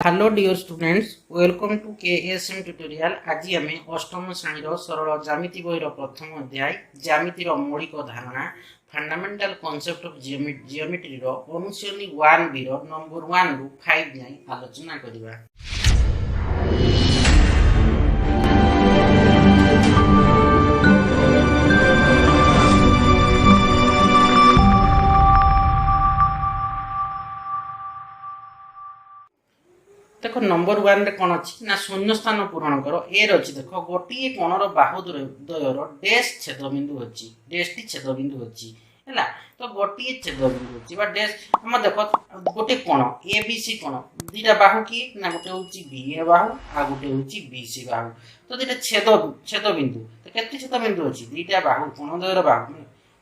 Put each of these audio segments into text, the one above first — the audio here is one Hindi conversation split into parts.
Hello dear students, welcome to KSM tutorial. आज आम अष्टम श्रेणी सरल ज्यामिति बही प्रथम अध्याय ज्यामितिर मौलिक धारणा फंडामेंटल कॉन्सेप्ट ऑफ जियोमेट्री अनुशीलनी 1B नंबर 1 रु 5 जाए आलोचना करिबा। देख नंबर 1 रे कौन अच्छी ना शून्य स्थान पूरण कर ए रही। देख गोटे कोणर बाहु द्वयर डैश छेदबिंदु अच्छी डैश टी छेदबिंदु अच्छी है। तो गोटे छेदबिंदु अच्छी डैश आम देख गोटे कोण ए बी सी कोण दीटा बाहु किए ना गोटे हूँ बी ए बाहु आ गोटे हूँ बी सी बाहु। तो दीटा छेदबिंदु तो केते छेदबिंदु अच्छी दीटा बाहु कोण द्वयर बाहु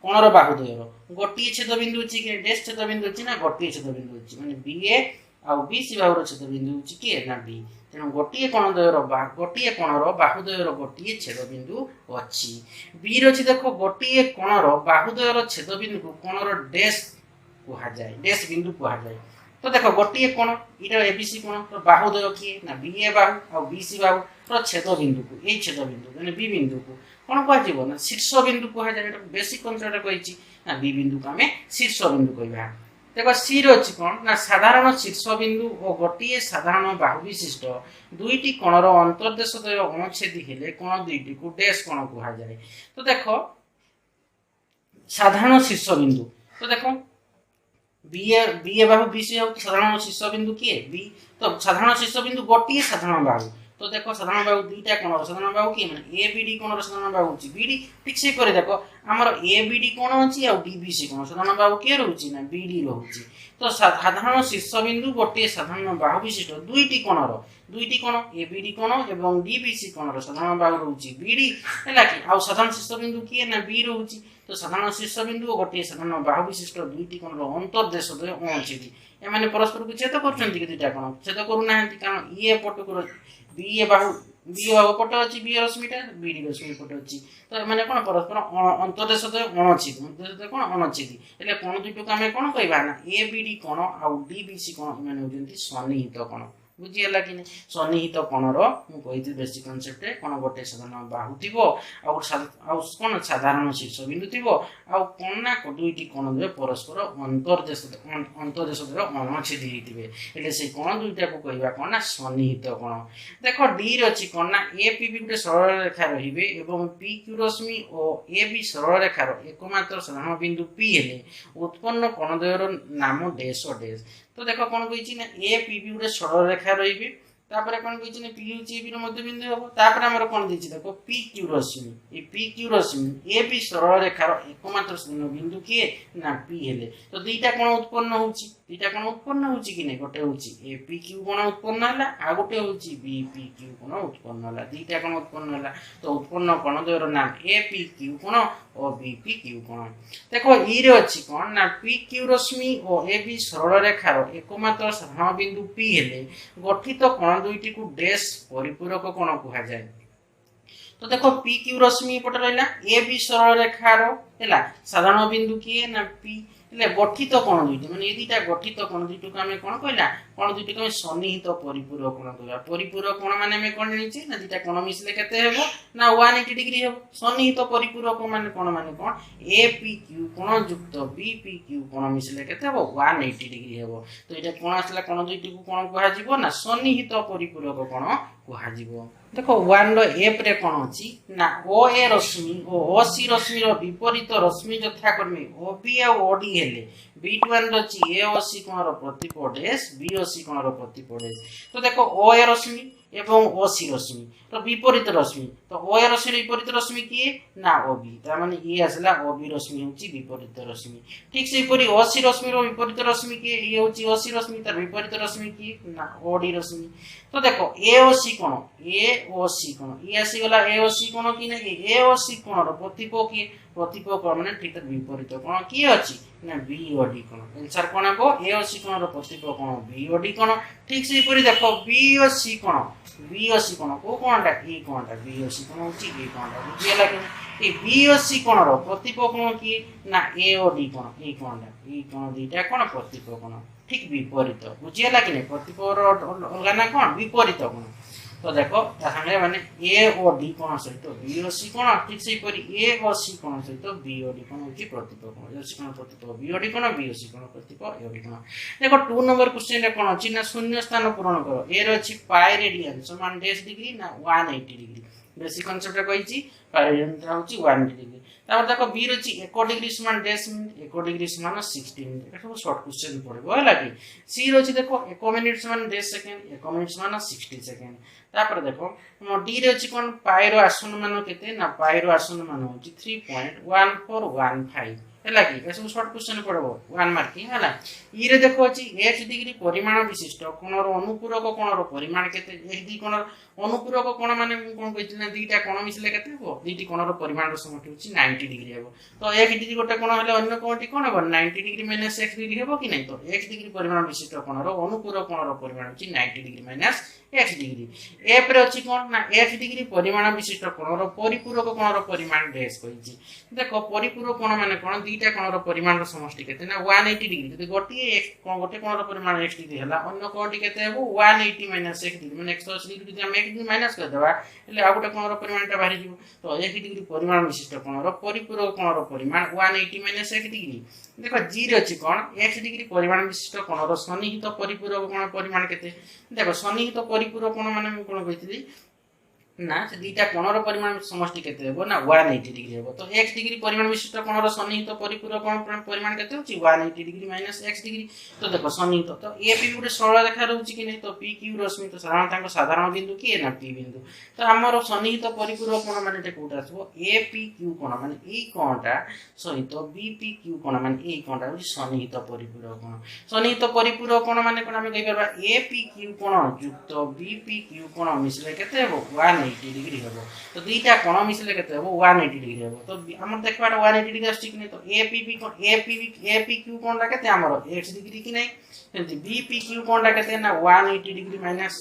कोणर बाहु द्वयर गोटे छेदबिंदु अच्छी कि डैश छेदबिंदु अच्छी ना गोटे छेदबिंदु अच्छी माने बी ए आउ बी सी बाहुर छेदबिंदु होची किए ना बी। तेणु गोटे कोण द्वयर गोटे कोणर बाहु द्वयर गोटे छेदबिंदु अच्छी बी रही। देख गोटे कोणर बाहु द्वयर छेदबिंदु को कोणर डैश कहा जाए डैश बिंदु कहा जाए। तो देख गोटे कोण इटा एबीसी कोण तो बाहु द्वय किए ना बी ए बाहु आउ बी सी बाहु छेदबिंदु को ए छेदबिंदु माने बी बिंदु को कौन कह ना शीर्ष बिंदु कहा जाए। बेसिक कन्सेप्ट कही ना बी बिंदु को आम शीर्ष बिंदु कहवा। देख सी रही कौन ना साधारण शीर्ष बिंदु और गोटे साधारण बाहु विशिष्ट दुईटी कोणर अंतर्देश द्वय अणुछेदी हेले कोण दुईटी को डैश कोण कहा जाए। तो देख साधारण शीर्ष बिंदु तो देख बी ए बाहु बी सी साधारण शीर्ष बिंदु किए बी। तो साधारण शीर्ष बिंदु गोटे साधारण बाहु तो देख साधारण बाहु दुईटा कोण साधारण बाहु किए माने ए बी डी कोण साधारण बाहु होची बी डी ठीक से करे। देख हमर ए बी डी कोण अछि आ डी बी सी कोण साधारण बाहु के रहउची ना बी डी रहउची। तो साधारण शीर्ष बिंदु गोटे साधारण बाहु विशिष्ट दुईटी कोण ए बी डी कोण एवं डी बी सी कोणर साधारण बाहु रहउची बी डी हैला कि आ साधारण शीर्ष बिंदु किए ना बी रहउची। तो साधारण शीर्ष बिंदु गोटे साधारण बाहु विशिष्ट दुईटी कोणर अंतर्देश द्वय अणुछेदी एमाने परस्पर को छेद करछन्ती कि दुईटा कोण छेद करू नाहंती कारण ए पट को बी ए बाहु पट अच्छी बी रश्मिटा बी डी रश्मि पट अच्छी। तो मैंने कौन परस्पर अंतर्देश अणछेदी अंतर्देश कौन अणछेदी हेल्ले कोण दुईट आम कौन कहवा ना ए बी डी कोण आउ डी बी सी कोण एमाने होउछन्ती सन्निहित कोण। बुझीगला कि सन्निहित कोणर मुझे बेसिक कनसेप्ट कोण गोटे साधारण बाहु थी कौन साधारण शीर्ष बिंदु थी कौन ना दुईटी कोण द्वय परस्पर अंतर्देश द्वय अणछेदी होते से कोण दुईटा को कहवा कौन ना सन्निहित कोण। देख डी रही कौन ना ए पी बी गोटे सरल रेखा रे और पी क्यू रश्मि और ए बी सरल रेखार एकमात्र साधारण बिंदु पी हेले उत्पन्न कोण द्वयर नाम डैश और डैश। तो देख कौन कही ना ए पी बी गोटे सरल रेखा रही तापर कौन कही ना पी होची बी मध्य बिंदु हम तापर हमर कौन देछि देखो पी क्यू रश्मि ए पी क्यू रश्मि ए बी सरल रेखार एकमात्र बिंदु किए ना पी हेले। तो दुईटा कोण उत्पन्न होची दुईटा कोण उत्पन्न होची कि नहीं गोटे होची ए पी क्यू कोण उत्पन्न होला आ गोटे होची बी पी क्यू कोण उत्पन्न होला दुईटा कोण उत्पन्न होला। तो उत्पन्न कोण द्वयर नाम ए पी क्यू कोण और बी पी क्यू कोण। देखो ई रे अछि कोण ना पी क्यू रश्मि और ए बी सरल रेखार एकमात्र साधारण बिंदु पी हेले गठित कोण दुईटी को डैश परिपूरक कोण कहा जाए। तो देखो पी क्यू रश्मि पट रहिला ए बी सरल रेखार हैला साधारण बिंदु किए ना पी हेले गठित कोण दुईटी माने एदिटा गठित कोण दुईटी को हमें कोण कहला कोण दुईटी को सन्निहित परिपूरक कोण कहला। परिपूरक कोण माने हमें कोण जानिछि ना दुईटा कोण मिसले केते हेबो ना 180 डिग्री हेबो। सन्निहित परिपूरक माने कोण ए पी क्यू कोण युक्त बी पी क्यू कोण मिसले केते हेबो 180 डिग्री हेबो। तो एटा कोण आसला कोण दुईटी को कोण कहा जिवो ना सन्निहित परिपूरक कोण कहा जिवो। देखो 1 रो एफ रे कोण अछि ना ओ ए रश्मि और ओ सी रश्मि रो विपरीत रश्मि यथाक्रमे ओ बी और ओ डी हेले B1 रची ए ओ सी कोणर प्रतिपद डैश बी ओ सी कोणर प्रतिपद डैश। तो देखो ओ ए रश्मि एवं ओ सी रश्मि तो विपरीत रश्मि तो ओ ए रश्मि विपरीत रश्मि किए ना ओ बी तार माने ये आसला ओ बी रश्मि होची विपरीत रश्मि। ठीक से परी ओ सी रश्मि रो विपरीत रश्मि किए ये होची ओ सी रश्मि तार विपरीत रश्मि किए ना ओ डी रश्मि। तो देखो ए ओ सी कोण ये आसी गला ए ओ सी कोण कि ना ए ओ सी कोणर प्रतिपद किए प्रतिपद माने ठीक विपरीत कोण किए अछि ना बी ओ डी कोण। आंसर कोण हो ए ओ सी कोणर प्रतिपद कोण बी ओ डी कोण। ठीक से परी देखो बी ओ सी कोण को कोणटा ए कोणटा बी ओ सी कोण होची ए कोणटा बुझियला कि ए बी ओ सी कोणर प्रतिपद कोण कि ना ए ओ डी कोण ए कोणटा ए कोण दुईटा कोण प्रतिपद कोण। ठीक विपरीत बुझीगला कि नहीं प्रतिपर अलग ना कौन विपरीत कौन तो देखो सामने माने ए और डी कोण सहित बी और सी कोण ठीक से परी ए और सी कोण सहित बी और डी कोण होची प्रतिपर कोण ए सी कोण प्रतिपर बी और डी कोण बी और सी कोण प्रतिपर ए और डी कोण देखो 2 नंबर क्वेश्चन रे कोण अछि ना शून्य स्थान पूरण करो ए रे अछि पाई रेडियन समान डेश डिग्री ना 180 डिग्री बेसिक कांसेप्ट रे कहिची पाई रेडियन होची 180 डिग्री तापर देखो बी रे अछि 1 डिग्री समान डेश मिनिट 1 डिग्री समान 60 मिनिट एटा सब शॉर्ट क्वेश्चन पड़बो हला कि सी रे अछि देखो 1 मिनिट समान डेश सेकंड 1 मिनिट समान 60 सेकंड तापर देखो डी रे अछि कोन पाई रो आसन मान केते ना पाई रो आसन मान होची 3.1415 हला कि एसो शॉर्ट क्वेश्चन पड़बो 1 मार्किंग हला ई रे देखो अछि h डिग्री परिमाण विशिष्ट कोणर अनुपूरक कोणर परिमाण केते h डी कोणर अनुपूरक कोण माने कोन कहितले ना दुईटा कोण मिसले केते हो दुईटी कोणर परिमाण रो समष्टि होची 90 डिग्री हेबो तो 1 डिग्री गोटे कोण हले अन्य कोणटी कोन हेबो 90 डिग्री माइनस x डिग्री हेबो कि नै तो x डिग्री परिमाण विशिष्ट कोणर अनुपूरक कोणर परिमाण होची 90 degree minus x degree f रे अछि कोन ना f डिग्री परिमाण विशिष्ट कोणर परिपूरक कोणर परिमाण डेश कहिची देखो परिपूरक कोण माने कोन दुईटा कोणर परिमाण रो समष्टि केते ना 180 डिग्री जदि गोटे x गोटे कोणर परिमाण x डिग्री हला अन्य कोणटी केते हेबो 180 माइनस x डिग्री माने 180 डिग्री जदि हम x डिग्री माइनस कर देबा એટલે આ गोटे कोणर परिमाणटा बाहरी जीवो तो 1 डिग्री परिमाण विशिष्ट कोणर परिपूरक कोणर परिमाण 180 माइनस 1 डिग्री देखो g रे अछि कोन x डिग्री परिमाण विशिष्ट कोणर सन्निहित परिपूरक कोण परिमाण केते देखो सन्निहित परिपूरक कोण माने कोन कहितली ना से दुईटा कोणर परिमाण समष्टि केते हेबो ना 180 डिग्री हेबो तो x डिग्री परिमाण विशिष्ट कोणर सन्निहित परिपूरक कोण परिमाण केते होची 180 डिग्री माइनस x डिग्री तो देखो सन्निहित तो ए पी गुटे सरल रेखा रहउची कि नै तो p q रश्मि तो साधारणतः साधारण बिंदु कि ए ना p बिंदु तो हमर सन्निहित परिपूरक कोण माने ते कोटा आसबो a p q कोण माने ए कोणटा सहित b p q कोण माने ए कोणटा होची सन्निहित परिपूरक कोण सन्निहित परिपूरक कोण माने कोन हम कहि परबा a p q कोण युक्त b p q कोण मिसले केते हेबो 180 डिग्री हेबो तो दुईटा कोण मिसले केते हेबो 180 डिग्री हेबो तो हमर देखबार 180 डिग्री आछि कि नै तो APB कोण APQ कोणटा केते हमर x डिग्री कि नै सेंति BPQ कोणटा केते ना 180 degree minus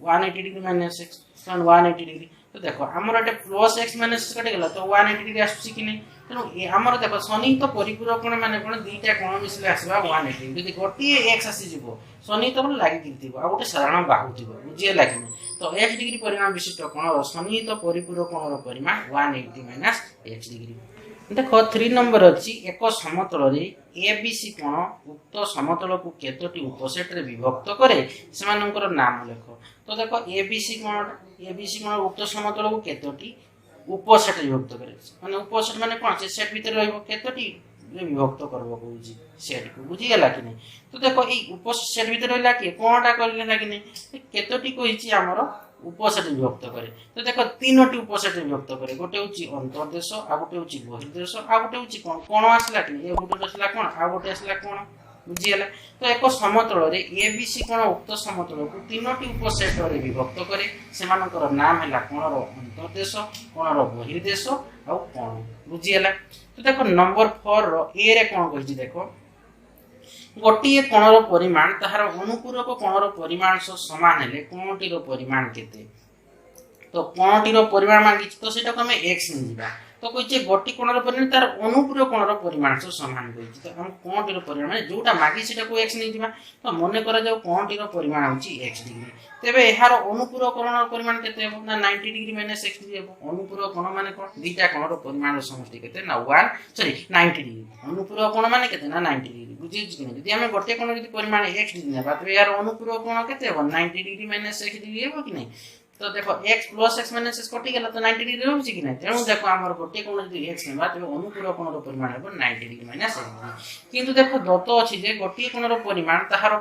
180 degree minus x सन 180 डिग्री तो देखो हमर एटे प्लस x माइनस कटे गेला तो 180 डिग्री आछि कि नै तेनु हमर देखो सन्निहित परिपूरक कोण माने कोन दुईटा कोण मिसले आसीबा 180 जदि गोटी x आसी जिवो सन्निहित कोन लागि किथिबो आ गोटे साधारण बाहु थिबो बुझिए लागि तो x डिग्री परिमाण विशिष्ट कोण सन्निहित परिपूरक कोणर परिमाण 180 माइनस x डिग्री देखो 3 नंबर अछि एक समतल रे ABC कोण उक्त समतल को केतोटी उपसेट रे विभक्त करे सेमानकर नाम लेखो तो देखो ABC कोण उक्त समतल को केतोटी उपसेट विभक्त करे माने उपसेट माने कोन से सेट भीतर रहइबो केतोटी विभक्त करबो कहूची सेट को बुझी गेला कि नै तो देखो ए उपसेट भीतर रहला कि कोनटा करले ना कि नै केतोटी कहिची हमरो उपसेट विभक्त करे तो देखो तीनोटी उपसेट विभक्त करे गोटे होची अंतर्देश आ गोटे होची बहिर्देश आ गोटे होची कोन कोन आसला कि ए गोटे आसला कोन आ गोटे आसला कोन बुझी गेला तो एक समतल रे ABC कोन उक्त समतल को तीनोटी उपसेट रे विभक्त करे सेमानकर नाम हैला कोनर अंतर्देश कोनर बहिर्देश आ कोन बुझी गेला तो देखो नंबर 4 रो ए रे कोन कहिची देखो गोटिए कोणर परिमाण ताहार अनुपूरक कोणर परिमाण सह समान हेले कोणटीर परिमाण केते तो कोणटीर परिमाण मांगी तो सेटा को हम x नि जिबा तो कहिचे गोटी कोणर परिमाण तार अनुपूरक कोणर परिमाण सह समान कहिची तो हम कोणटीर परिमाण माने जोटा मांगी सेटा को x नि जिबा तो मने करा जाऊ कोणटीर परिमाण होची x डिग्री तेबे एहार अनुपूरक कोणर परिमाण केते हेबो ना 90 डिग्री माइनस x डिग्री हेबो अनुपूरक कोण माने कोन दुईटा कोणर परिमाण समष्टि केते ना 90 डिग्री अनुपूरक कोण माने केते ना 90 डिग्री बुझी कि नै यदि हम गोटे कोण यदि परिमाण x डिग्री नेबा तो यार अनुपूरक कोण केते हेबो 90 डिग्री माइनस x डिग्री हेबो कि नै तो देखो x plus x minus x कटि गेला तो 90 डिग्री रहउची कि नै तेनु देखो हमर गोटे कोण यदि x नेबा तबे अनुपूरक कोणर परिमाण हेबो 90 डिग्री माइनस x डिग्री किंतु देखो दत्त अछि जे गोटे कोणर परिमाण ताहार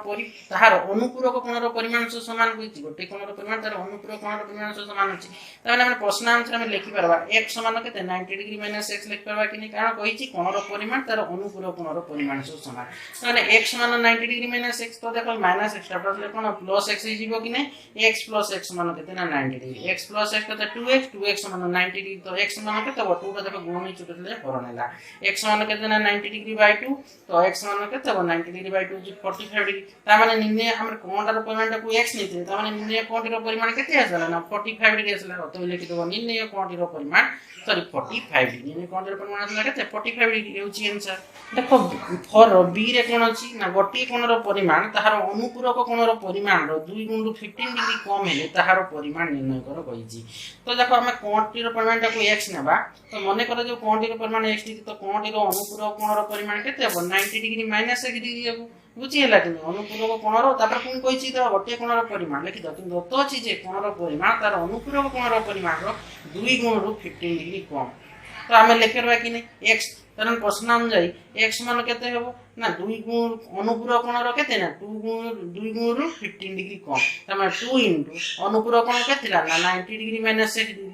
अनुपूरक कोणर परिमाण सह समान होइछि गोटे कोणर परिमाण तार अनुपूरक कोणर परिमाण सह समान होइछि तबे हम प्रश्न आंसर में लिखि परबा x समान केते 90 डिग्री माइनस x लिखि परबा कि नै कारण कहिछि कोणर परिमाण तार अनुपूरक कोणर परिमाण सह समान माने x समान 90 डिग्री माइनस x तो देखो minus x plus cone plus x हिजिबो कि नै x प्लस x समान केते ना ना 90 डिग्री x प्लस x केते 2x 2x मान 90 डिग्री तो x मान केते 2 टा देखो गुण छुटे ले हरण हैला x मान केते ना 90 डिग्री बाय 2 तो x मान केते 90 डिग्री बाय 2 45 डिग्री ता माने निर्णय हमर कोणटार परिमाण को x निते ता माने निर्णय कोणटीर परिमाण केते आसला ना 45 डिग्री आसला तो लिखि देबो निर्णय कोणटीर परिमाण सॉरी 45 डिग्री निर्णय कोणटीर परिमाण आसला केते 45 डिग्री हेउची आंसर देखो फॉर बी रे कोन अछि ना गोटी कोणर परिमाण ताहार अनुपूरक कोणर परिमाण रो 2 गुण 15 डिग्री कम हेले ताहार परिमाण निर्णय कर कहिजी तो देखो हम कोणटीर परिमाण को x नेबा तो मने कर जो कोणटीर परिमाण x तो कोणटीर अनुपूरक कोणर परिमाण केते हो 90 डिग्री माइनस 1 डिग्री हेबो बुझी हला कि अनुपूरक कोणर तापर कोन कहिछि तो गोटे कोणर परिमाण लिखि द किंतु तो अछि जे कोणर परिमाण तार अनुपूरक कोणर परिमाण रो 2 गुण 15 डिग्री कम तो हमें लिखरबा कि नहीं x कारण प्रश्न अनुसार x मान केते हेबो ना 2 गुण अनुपूरक कोणर केते ना 2 गुण 15 डिग्री कम तमे 2 इनटू अनुपूरक कोण केतेला ना 90 डिग्री माइनस 1 डिग्री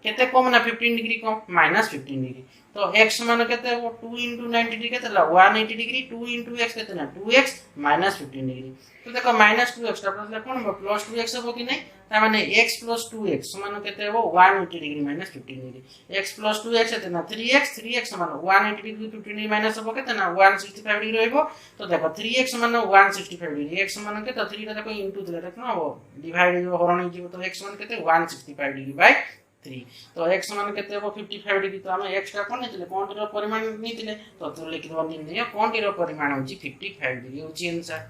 केते कम ना 15 डिग्री कम माइनस 15 डिग्री तो x मान केते हेबो 2 इनटू 90 डिग्री केतेला 180 डिग्री 2 इनटू x केते ना 2x माइनस 15 डिग्री तो देखो माइनस 2x ता कोन प्लस 2x हेबो कि नहीं ता माने x प्लस 2x समान केते हेबो 180 degree minus 15 degree x plus 2x केते ना 3x समान 180 डिग्री 15 डिग्री माइनस हेबो केते ना 165 डिग्री रहइबो तो देखो 3x समान 165 डिग्री x समान केते 3 टा देखो इनटू दिले देखो हो डिवाइड जो हरण जीव तो x समान केते 165 डिग्री बाय 3 तो x समान केते हेबो 55 डिग्री तो हम x का कोन नेतिले कोणटीर परिमाण नेतिले तो लिखि दो निर्णय कोणटीर परिमाण होची 55 डिग्री होची आंसर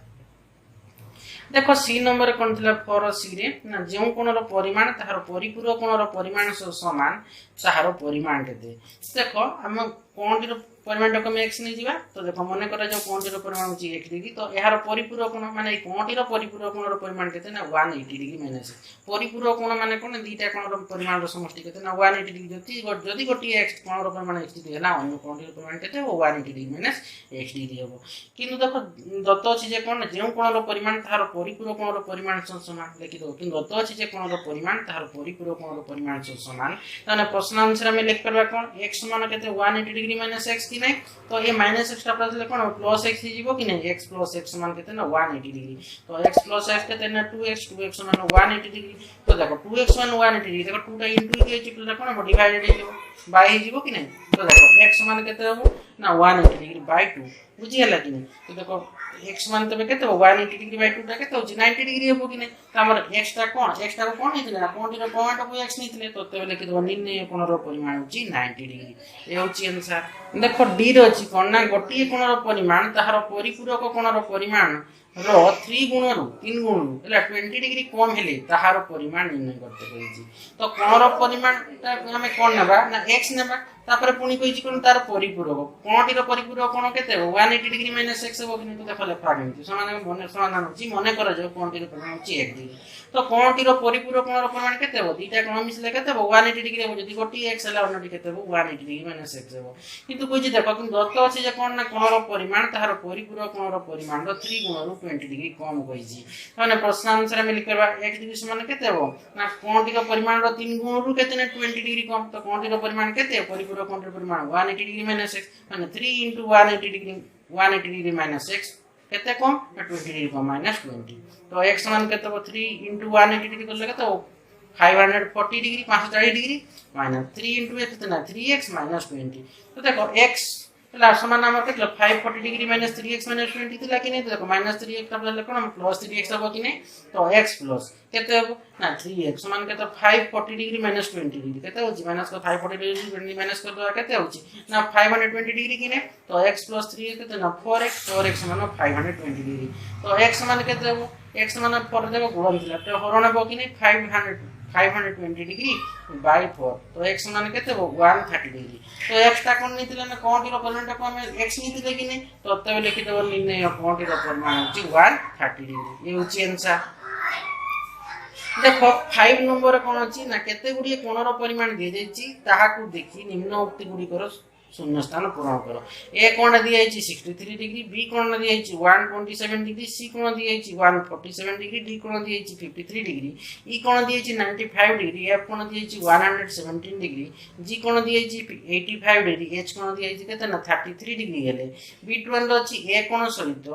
देखो सी नंबर कोन थिला फॉर सी रे ना जेउ कोणर परिमाण ताहार परिपूरक कोणर परिमाण समान ताहार परिमाण केते देखो हम कोणटीर परिमाण को हम x नै जिबा तो देखो मने करा जो कोणटीर परिमाण होची 1 डिग्री तो एहार परिपूरक कोण माने कोणटीर परिपूरक कोणर परिमाण केते ना 180 डिग्री माइनस परिपूरक कोण माने कोन दीटा कोणर परिमाण रो समष्टि केते ना 180 डिग्री जति गोटी x कोणर परिमाण x डिग्री हला अन्य कोणटीर परिमाण केते हो 180 डिग्री माइनस x डिग्री हेबो किंतु देखो दत्त अछि जे कोन जेउ कोणर परिमाण ताहार परिपूरक कोणर परिमाण समान लिखि दो किंतु दत्त अछि जे कोणर परिमाण ताहार परिपूरक कोणर परिमाण समान ताने प्रश्न आंसर में लिख करबा कोन x समान केते 180 डिग्री माइनस x कि नहीं तो ये माइनस x प्लस ले कोन प्लस x जीवो कि नहीं x प्लस x समान केते ना 180 डिग्री तो x प्लस x केते ना 2x समान 180 डिग्री तो देखो 2x समान 180 डिग्री देखो 2 टा इनटू के चिपल कोन डिवाइडेड हो बाय जीवो कि नहीं तो देखो x समान केते हो ना 180 डिग्री बाय 2 बुझी हला कि नहीं तो देखो x मान तबे केते 180 डिग्री बाय 2 टा केते हो 90 डिग्री हेबो कि नहीं त हमर x टा को कोन हेतिले ना कोणटीर पॉइंट को x निथिले तो तबे लिखि दो निर्णय कोणर परिमाण होची 90 डिग्री ए होची आंसर देखो d रो अछि कोन ना गोटी कोणर परिमाण ताहार परिपूरक कोणर परिमाण रो 3 गुण रो 3 गुण एला 20 डिग्री कम हेले ताहार परिमाण निर्णय करते कहिछि तो कोणर परिमाण हमें कोन नेबा ना x नेबा तापर पुनी कहिछि कोन तार परिपूरक कोणटीर परिपूरक कोण केते 180 डिग्री माइनस x हेबो कि तो देखो लेखा केमति समान मने समाधान होछि मने कर जो कोणटीर परिमाण होछि 1 डिग्री तो कोणटीर परिपूरक कोणर परिमाण केते हो दीटा कोण मिसले केते हो 180 डिग्री हेबो जदी गोटी x हेला अन्यटी केते हो 180 डिग्री माइनस x हेबो किंतु कहिछि देखो कि दत्त अछि जे कोन ना कोणर परिमाण ताहार परिपूरक कोणर परिमाण रो 3 गुण रो 20 डिग्री कम कहिछि माने प्रश्न आंसर में लिख करबा x डिग्री समान केते हो ना कोणटीर परिमाण रो 3 गुण रो केते ना 20 डिग्री कम तो कोणटीर परिमाण केते परिपूरक कोणटीर परिमाण 180 डिग्री माइनस x माने 3 into 180 डिग्री माइनस x केते कम 20 डिग्री कम माइनस 20 तो x समान केते हो 3 into 180 डिग्री करले केते हो 540 degree 540 degree minus 3 into x केते ना 3x माइनस 20 तो देखो x ला समान हमर केते 540 डिग्री माइनस 3x माइनस 20 थिला कि नहीं तो देखो माइनस 3x का बदले कोन प्लस 3x हो कि नहीं तो x प्लस केते हो ना 3x समान केते 540 डिग्री माइनस 20 डिग्री केते हो माइनस को 540 डिग्री 20 माइनस कर दो केते हो ना 520 डिग्री कि नहीं तो x प्लस 3 केते ना 4x समान 520 डिग्री तो x समान केते हो x समान 4 देखो गुणन थिला तो हरण हो कि नहीं 520 डिग्री बाय 4 तो x समान केते हो 130 डिग्री तो x ता कोन नितिले ना कोणटीर परिमाण को हम x नितिले कि नहीं तो तबे लिखि देबो निर्णय कोणटीर परिमाण होची 130 डिग्री ये होची आंसर देखो 5 नंबर कोन अछि ना केते गुडी कोणर परिमाण दे जायछि ताहा को देखि निम्न उक्ति गुडी करो शून्य स्थान पूर्ण करो ए कोण दिया है 63 डिग्री बी कोण दिया है 127 डिग्री सी कोण दिया है 147 डिग्री डी कोण दिया है 53 डिग्री ई कोण दिया है 95 डिग्री एफ कोण दिया है 117 डिग्री जी कोण दिया है 85 डिग्री एच कोण दिया है केते ना 33 डिग्री हेले बी12 अछि ए कोण सहित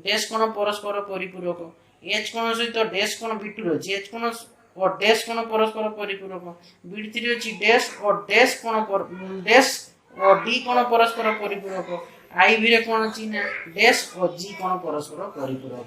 डैश कोण परस्पर परिपूरक एच कोण सहित डैश कोण बी2 अछि एच कोण और डैश कोण परस्पर परिपूरक B3 अछि डैश और डैश कोण डैश और D कोण परस्पर परिपूरक IV रे कोण अछि ना डैश और G कोण परस्पर परिपूरक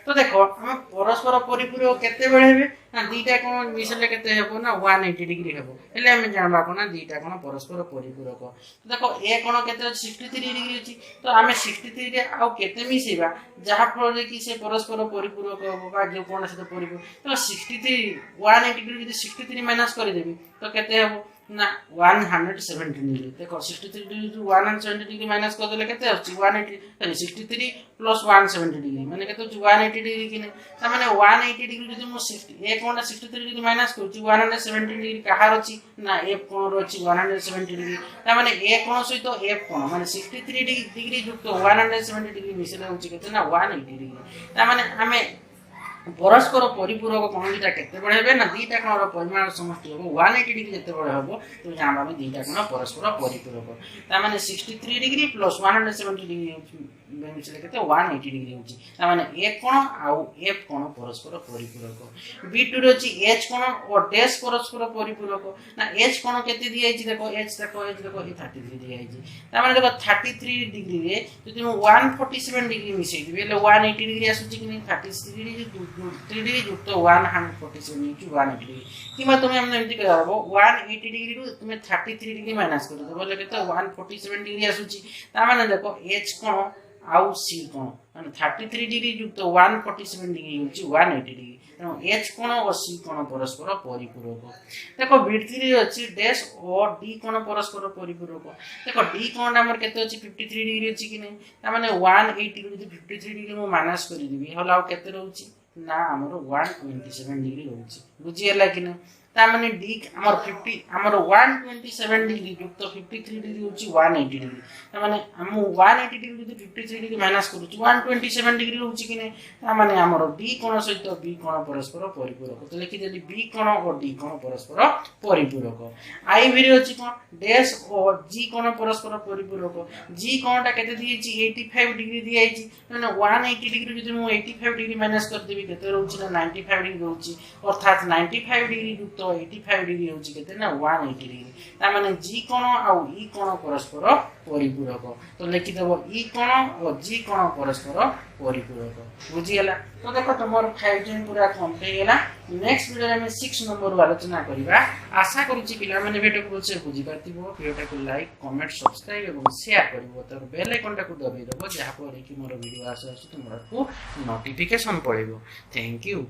तो देखो हम परस्पर परिपूरक केते बेले हेबे ना दीटा कोण मिसले केते हेबो ना 180 डिग्री हेबो एले हम जानबा कोना दीटा कोण परस्पर परिपूरक तो देखो ए कोण केते 63 डिग्री अछि तो हमें 63 रे आउ केते मिसेबा जहा फल रे कि से परस्पर परिपूरक हेबो बा जे कोण से परिपूरक तो 63 180 डिग्री यदि 63 माइनस कर देबी तो केते हेबो ना 170 डिग्री देखो 63 डिग्री टू 170 डिग्री माइनस कर देले केते अछि 180 63 प्लस 170 डिग्री माने केते अछि 180 डिग्री कि त माने 180 डिग्री यदि मो 60 एक कोण 63 डिग्री माइनस करछि 170 डिग्री कहार अछि ना एफ कोण रो अछि 170 डिग्री त माने ए कोण सहित एफ कोण माने 63 डिग्री युक्त 170 डिग्री मिसले होछि केते ना 180 डिग्री त माने हमें परस्पर परिपूरक कोण दीटा केते बडे हेबे ना दीटा कोणर परिमाण समष्टि हो 180 डिग्री जेते बडे हबो तो जानबा में दीटा कोण परस्पर परिपूरक ता माने 63 डिग्री प्लस 170 डिग्री मिसले केते 180 डिग्री होची ता माने एक कोण आ एफ कोण परस्पर परिपूरक B2 रे अछि H कोण और डैश परस्पर परिपूरक ना H कोण केते दिया आइछि देखो H देखो 33 दिया आइछि ता माने देखो 33 डिग्री रे जदि हम 147 डिग्री मिसै दिबे ले 180 डिग्री आसुची कि 33 डिग्री 3 डिग्री युक्त 147 into 180 डिग्री किमा तुमे हम एमति करबो 180 डिग्री रु तुमे 33 डिग्री माइनस कर दो बोले केते 147 डिग्री आसुची ता माने देखो H कोण आउ C कोण माने 33 डिग्री युक्त 147 डिग्री होची 180 डिग्री तेणु H कोण और C कोण परस्पर परिपूरक देखो B3 अछि डैश और D कोण परस्पर परिपूरक देखो D कोण हमर केते अछि 53 डिग्री अछि कि नै ता माने 180 रु 53 डिग्री मो माइनस करि दिबी होला केते रहउची ना हमर 127 डिग्री रहउची बुझी हला कि नै ता माने D हमर 50 हमर 127 डिग्री युक्त 53 डिग्री होची 180 डिग्री ता माने हम 180 डिग्री यदि 53 डिग्री माइनस करूची 127 डिग्री होची कि नै ता माने हमर D कोण सहित B कोण परस्पर परिपूरक तो लिखि देली B कोण और D कोण परस्पर परिपूरक I भिरे होची कोण डैश और G कोण परस्पर परिपूरक G कोणटा केते दियेची 85 डिग्री दियेची माने 180 डिग्री यदि मो 85 डिग्री माइनस कर देबी केते रहउची ना 95 डिग्री रहउची अर्थात 95 डिग्री युक्त 85 डिग्री होची केते ना 180 डिग्री ता माने G कोण आ E कोण परस्पर परिपूरक तो लिखि देबो E कोण और G कोण परस्पर परिपूरक बुझी हला तो देखो तुमर 5 दिन पूरा कंप्लीट हैला नेक्स्ट वीडियो में 6 नंबर आलोचना करिबा आशा करूची पिला माने वीडियो को से बुझी पातिबो वीडियो को लाइक कमेंट सब्सक्राइब एवं शेयर करिवो तो बेल आइकन को दबाइ देबो जहा पर कि मोर वीडियो आसे तुमरा को नोटिफिकेशन पड़िबो थैंक यू।